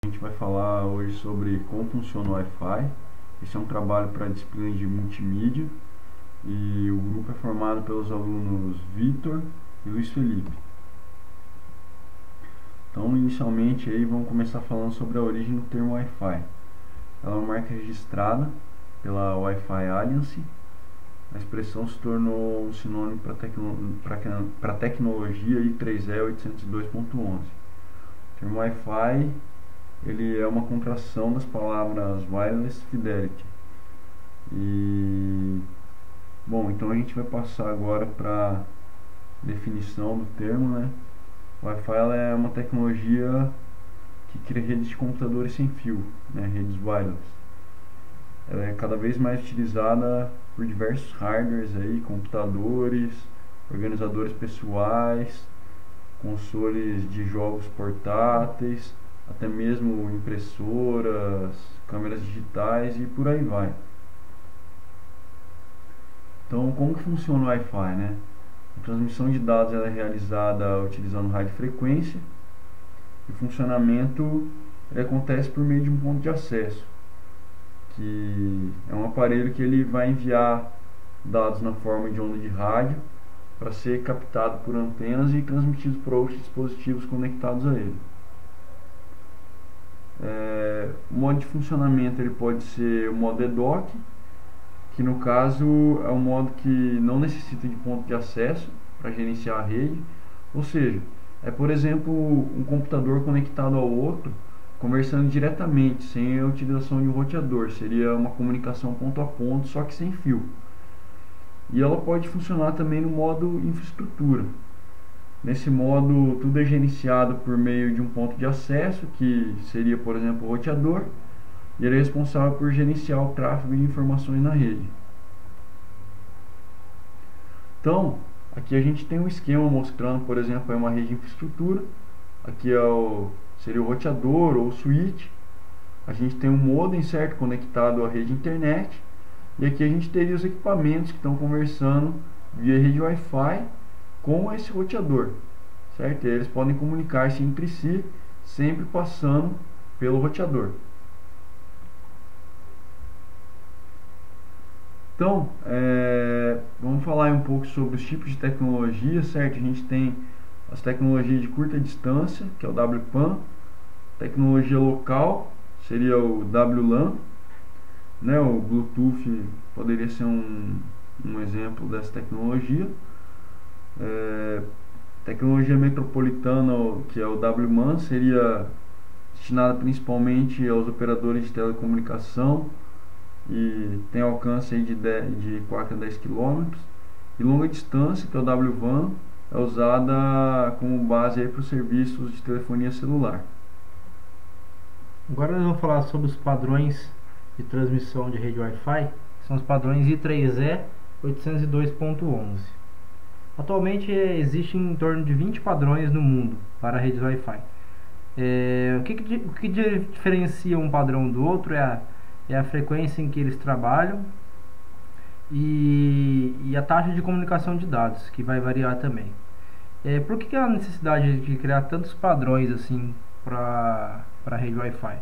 A gente vai falar hoje sobre como funciona o Wi-Fi. Esse é um trabalho para a disciplina de multimídia e o grupo é formado pelos alunos Vitor e Luiz Felipe. Então, inicialmente, vamos começar falando sobre a origem do termo Wi-Fi. Ela é uma marca registrada pela Wi-Fi Alliance. A expressão se tornou um sinônimo para a tecnologia I3E 802.11. O termo Wi-Fi ele é uma contração das palavras Wireless Fidelity. Então a gente vai passar agora para a definição do termo, né? O Wi-Fi ela é uma tecnologia que cria redes de computadores sem fio, né? Redes wireless. Ela é cada vez mais utilizada por diversos hardwares computadores, organizadores pessoais, consoles de jogos portáteis, até mesmo impressoras, câmeras digitais e por aí vai. Então, como que funciona o Wi-Fi, né? A transmissão de dados ela é realizada utilizando radiofrequência e o funcionamento acontece por meio de um ponto de acesso, que é um aparelho que ele vai enviar dados na forma de onda de rádio para ser captado por antenas e transmitido para outros dispositivos conectados a ele. O modo de funcionamento ele pode ser o modo EDOC, que no caso é um modo que não necessita de ponto de acesso para gerenciar a rede, ou seja, por exemplo um computador conectado ao outro conversando diretamente, sem a utilização de um roteador. Seria uma comunicação ponto a ponto, só que sem fio. E ela pode funcionar também no modo infraestrutura. Nesse modo, tudo é gerenciado por meio de um ponto de acesso, que seria, por exemplo, o roteador, e ele é responsável por gerenciar o tráfego de informações na rede. Então, aqui a gente tem um esquema mostrando, por exemplo, uma rede de infraestrutura. Aqui seria o roteador ou o switch. A gente tem um modem, certo, conectado à rede internet. E aqui a gente teria os equipamentos que estão conversando via rede Wi-Fi com esse roteador, certo? E eles podem comunicar-se entre si, sempre passando pelo roteador. Então, vamos falar um pouco sobre os tipos de tecnologia, certo? A gente tem as tecnologias de curta distância, que é o WPAN, tecnologia local, seria o WLAN, né? O Bluetooth poderia ser um exemplo dessa tecnologia. Tecnologia metropolitana, que é o WMAN, seria destinada principalmente aos operadores de telecomunicação e tem alcance de 4 a 10 km. E longa distância, que é o WWAN, é usada como base para os serviços de telefonia celular. Agora nós vamos falar sobre os padrões de transmissão de rede Wi-Fi, que são os padrões I3E 802.11. Atualmente existem em torno de 20 padrões no mundo para redes Wi-Fi. O que diferencia um padrão do outro é a frequência em que eles trabalham e a taxa de comunicação de dados, que vai variar também. Por que há necessidade de criar tantos padrões assim para a rede Wi-Fi?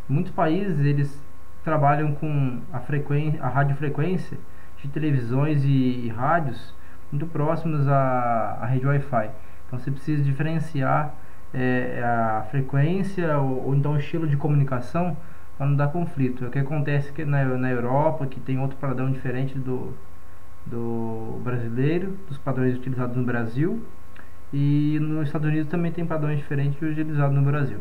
Em muitos países eles trabalham com a radiofrequência de televisões e rádios muito próximos à rede Wi-Fi. Então você precisa diferenciar a frequência ou então o estilo de comunicação para não dar conflito. O que acontece que na Europa, que tem outro padrão diferente do brasileiro, dos padrões utilizados no Brasil, e nos Estados Unidos também tem padrões diferentes utilizados no Brasil.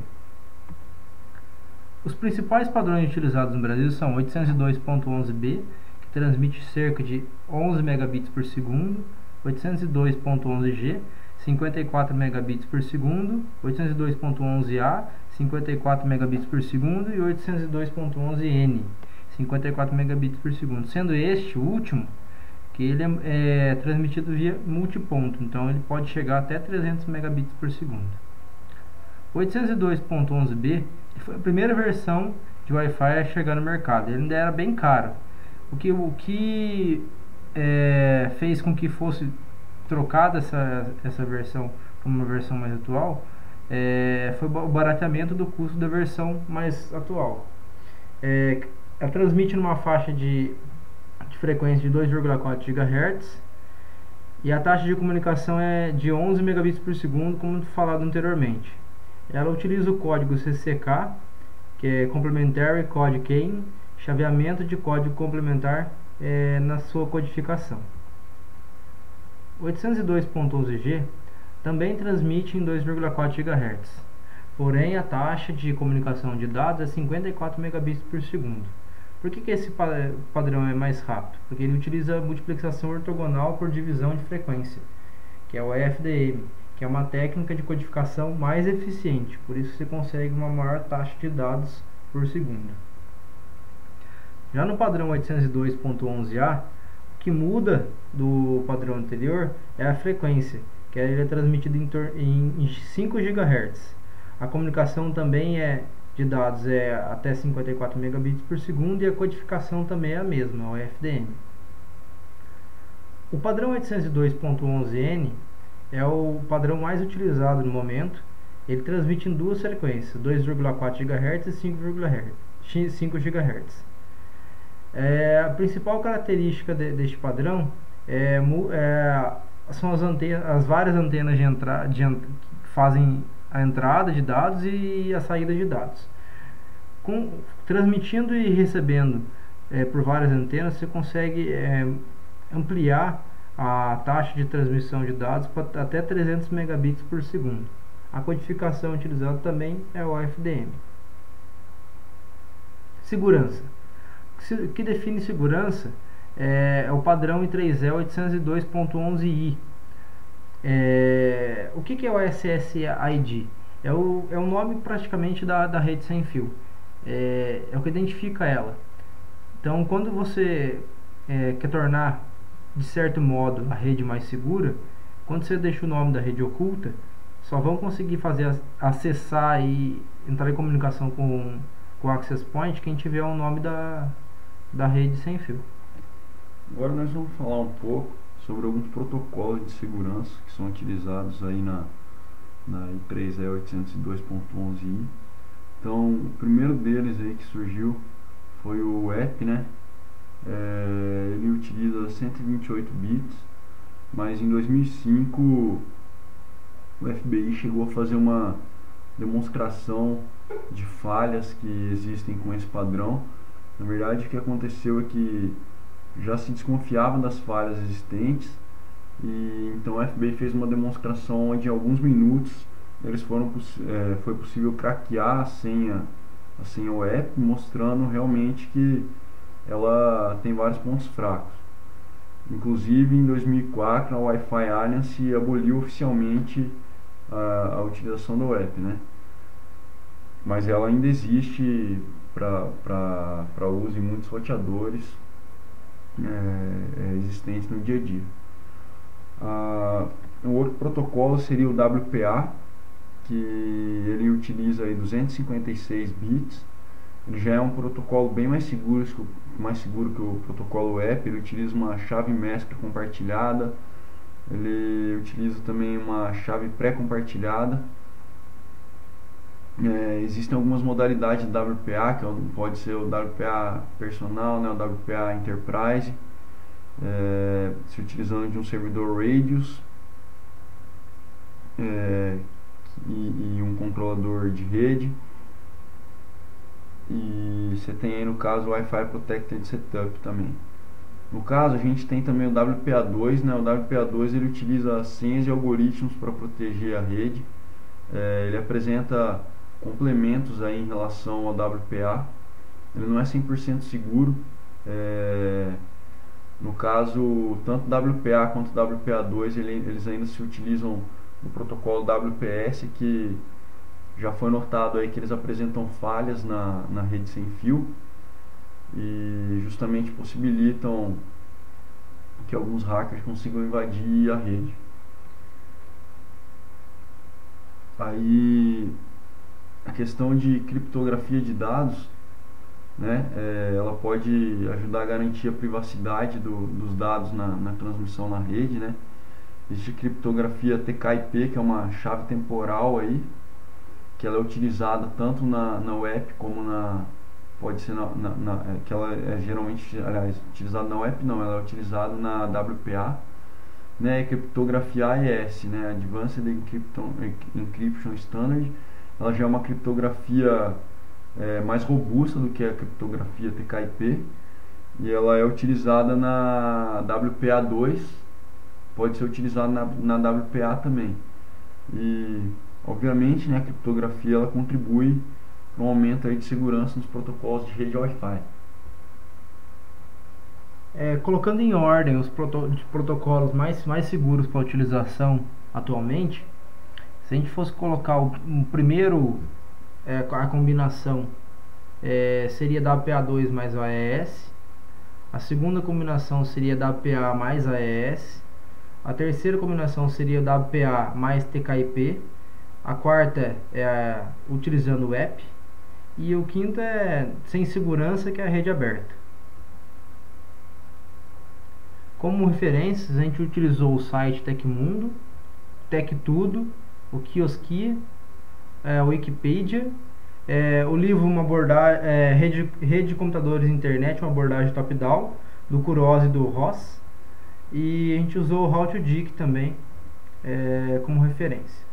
Os principais padrões utilizados no Brasil são 802.11b, que transmite cerca de 11 megabits por segundo, 802.11g, 54 megabits por segundo, 802.11a, 54 megabits por segundo e 802.11n, 54 megabits por segundo, sendo este o último que ele é transmitido via multiponto, então ele pode chegar até 300 megabits por segundo. 802.11b foi a primeira versão de Wi-Fi a chegar no mercado. Ele ainda era bem caro, o que fez com que fosse trocada essa versão para uma versão mais atual foi o barateamento do custo da versão mais atual. Ela transmite numa faixa de frequência de 2,4 GHz e a taxa de comunicação é de 11 megabits por segundo, como falado anteriormente. Ela utiliza o código CCK, que é Complementary Code Keying, chaveamento de código complementar na sua codificação. 802.11g também transmite em 2,4 GHz, porém a taxa de comunicação de dados é 54 megabits por segundo. Por que esse padrão é mais rápido? Porque ele utiliza a multiplexação ortogonal por divisão de frequência, que é o FDM, que é uma técnica de codificação mais eficiente, por isso você consegue uma maior taxa de dados por segundo. Já no padrão 802.11a, o que muda do padrão anterior é a frequência, que ele é transmitido em 5 GHz. A comunicação também de dados é até 54 megabits por segundo e a codificação também é a mesma, o FDM. O padrão 802.11n é o padrão mais utilizado no momento. Ele transmite em duas frequências, 2,4 GHz e 5 GHz. A principal característica deste padrão são as várias antenas que fazem a entrada de dados e a saída de dados. Transmitindo e recebendo por várias antenas, você consegue ampliar a taxa de transmissão de dados para até 300 megabits por segundo. A codificação utilizada também é o FDM. Segurança. O que define segurança é o padrão I3E 802.11i. O que é o SSID? É o nome praticamente da rede sem fio. É o que identifica ela. Então, quando você quer tornar, de certo modo, a rede mais segura, quando você deixa o nome da rede oculta, só vão conseguir acessar e entrar em comunicação com o Access Point quem tiver o nome da rede sem fio. Agora nós vamos falar um pouco sobre alguns protocolos de segurança que são utilizados aí na I3E 802.11i. Então, o primeiro deles aí que surgiu foi o app, né? Ele utiliza 128 bits, mas em 2005 o FBI chegou a fazer uma demonstração de falhas que existem com esse padrão. Na verdade, o que aconteceu é que já se desconfiava das falhas existentes, e então o FBI fez uma demonstração onde em alguns minutos foi possível craquear a senha web, mostrando realmente que ela tem vários pontos fracos. Inclusive, em 2004, a Wi-Fi Alliance aboliu oficialmente a utilização da web, né? Mas ela ainda existe para uso em muitos roteadores existentes no dia a dia. O outro protocolo seria o WPA, que ele utiliza aí 256 bits. Ele já é um protocolo bem mais seguro que o protocolo WEP. Ele utiliza uma chave mescla compartilhada, ele utiliza também uma chave pré-compartilhada. Existem algumas modalidades de WPA, que pode ser o WPA personal, né, o WPA Enterprise, se utilizando de um servidor Radius e um controlador de rede. E você tem aí no caso o Wi-Fi Protected Setup também. No caso a gente tem também o WPA2, né? O WPA2 ele utiliza senhas e algoritmos para proteger a rede. Ele apresenta complementos aí em relação ao WPA. Ele não é 100% seguro. No caso, tanto WPA quanto WPA2 eles ainda se utilizam no protocolo WPS, que já foi notado aí que eles apresentam falhas na rede sem fio e justamente possibilitam que alguns hackers consigam invadir a rede. Aí a questão de criptografia de dados, né, ela pode ajudar a garantir a privacidade dos dados na transmissão na rede, né? Existe criptografia TK/IP, que é uma chave temporal aí, que ela é utilizada tanto na web como pode ser que ela é geralmente, aliás, utilizada na web não, ela é utilizada na WPA, né, criptografia AES, né, Advanced Encryption Standard. Ela já é uma criptografia mais robusta do que a criptografia TKIP, e ela é utilizada na WPA2, pode ser utilizada na WPA também. E obviamente, né, a criptografia ela contribui para um aumento aí de segurança nos protocolos de rede Wi-Fi. Colocando em ordem os protocolos mais seguros para utilização atualmente, se a gente fosse colocar o primeiro, a combinação seria WPA2 mais AES, a segunda combinação seria WPA mais AES, a terceira combinação seria WPA mais TKIP, a quarta é utilizando o app, e o quinto é sem segurança, que é a rede aberta. Como referências, a gente utilizou o site Tecmundo, TecTudo, o Kioski, a Wikipedia, o livro Rede de Computadores e Internet, uma abordagem top-down, do Kuroz e do Ross, e a gente usou o How to Geek também como referência.